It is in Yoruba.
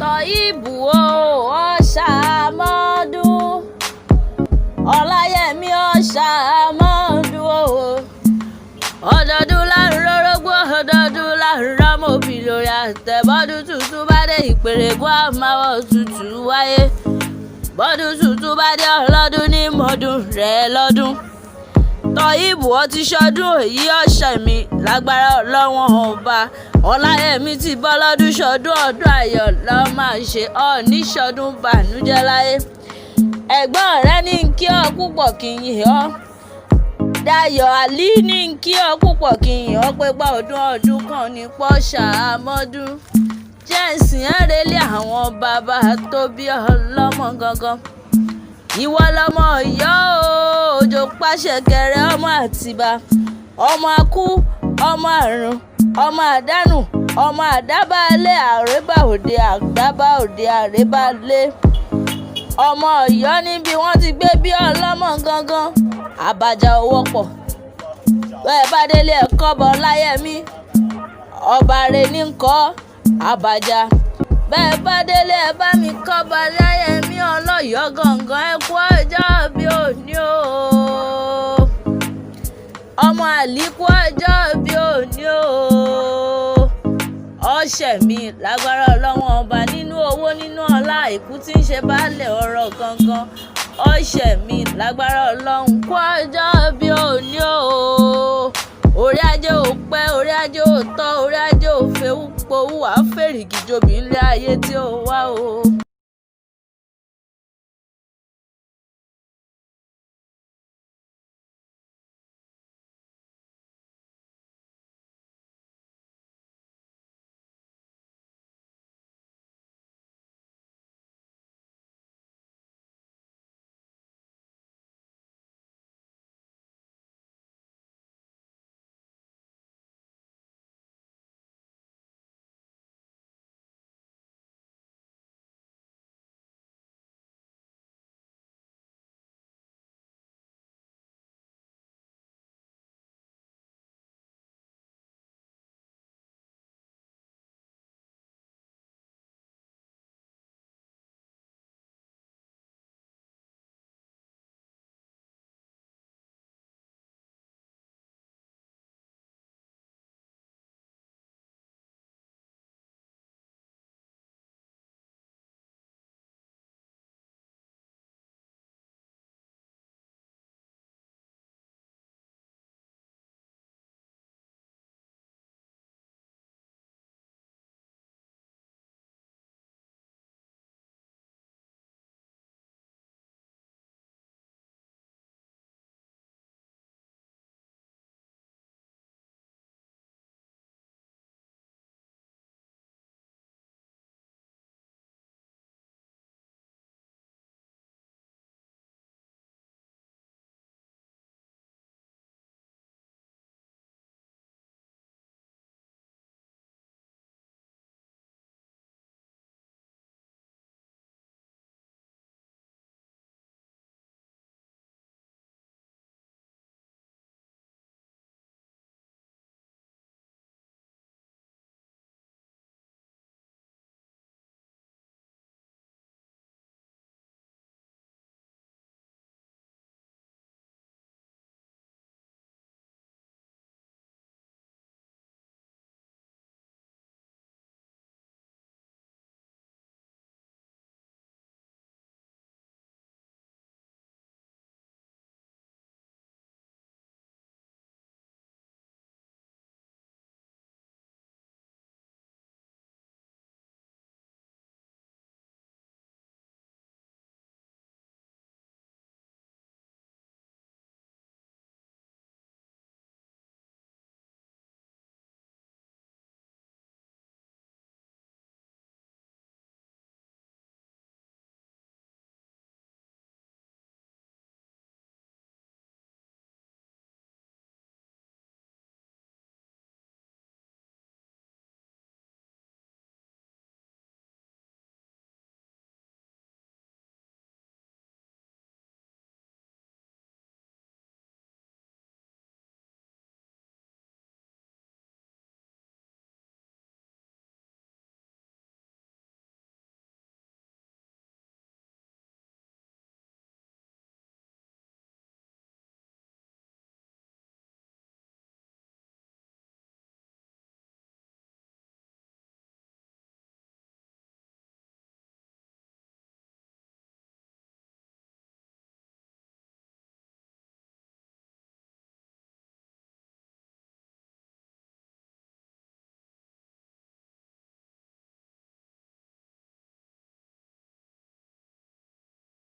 Tọ́yìbù Ọ̀ṣàmọ́dún, Ọláyẹmí Ọ̀ṣàmọ́dún. Ọdọọdún là ń rórógbó, ọdọọdún là ń rọ́mọbì lórí àtẹ. Bọ́dún tuntun bá dé ìpèrègùn àmàwọ̀ tuntun wáyé. Bọ́dún tuntun bá dé ọlọ́dún ní mọ́dún rẹ̀ lọ́dún. Tọ́yìbù ó ti ṣọdún èyí ọ̀sẹ̀ mi lágbára Ọlọ́run ọba. Ọláyẹmí ti bọ́ lọ́dún ṣọdún ọdún ayọ̀ lọ́ máa ṣe ọ̀ọ́ni ṣọdún bànújẹ́ láyé. Ẹ̀gbọ́n rẹ ní kí ọ púpọ̀ kí n yìn ọ́. Dayọ̀ Àlí ní kí ọ púpọ̀ kí n yìn ọ́ pé pa ọdún kan ní Ọ̀ṣàmọ́dún. Jẹ́ǹsìn ẹ̀rẹ́lẹ̀ àwọn bàbá tó bí ọlọ́mọ gangan. Ìwọ lọmọ Ọ̀yọ́ òjò pàṣẹ kẹrẹ ọmọ Àtìbà, ọmọ akú, ọmọ àrùn, ọmọ àdánù, ọmọ àdábàálẹ̀ àrébà òde àdábà òde àrébàlẹ̀. Ọmọ Ọ̀yọ́ níbi wọ́n ti gbé bí ọlọ́mọ gangan. Àbàjá ò wọ́pọ̀. Bẹ́ẹ̀ bá délé ẹ̀kọ́ bọ̀ Ọláyẹmí, ọba rẹ̀ ní kọ́ Àbàjá. Bẹ́ẹ̀ bá délé ẹ bá mi kọ́ bọ̀ Ọláyẹmí ọlọ́yọ̀ gangan. Ẹ kú ọjọ́ bí òní o. Ọmọ Àlí kú ọjọ́ bí òní o. Ọ̀sẹ̀ mi lágbára Ọlọ́run ọba nínú owó nínú ọlá àìkú tí ń ṣe baálẹ̀ ọ̀rọ̀ gangan. Ọ̀sẹ̀ mi lágbára Ọlọ́run kú ọjọ́ bí òní o. Orí ajé ò pẹ́, orí ajé ò tọ́, orí ajé ò fẹ́ wúpọ̀ wúwà fèrègì jòbí ńlẹ̀ ayé tí ó wá o.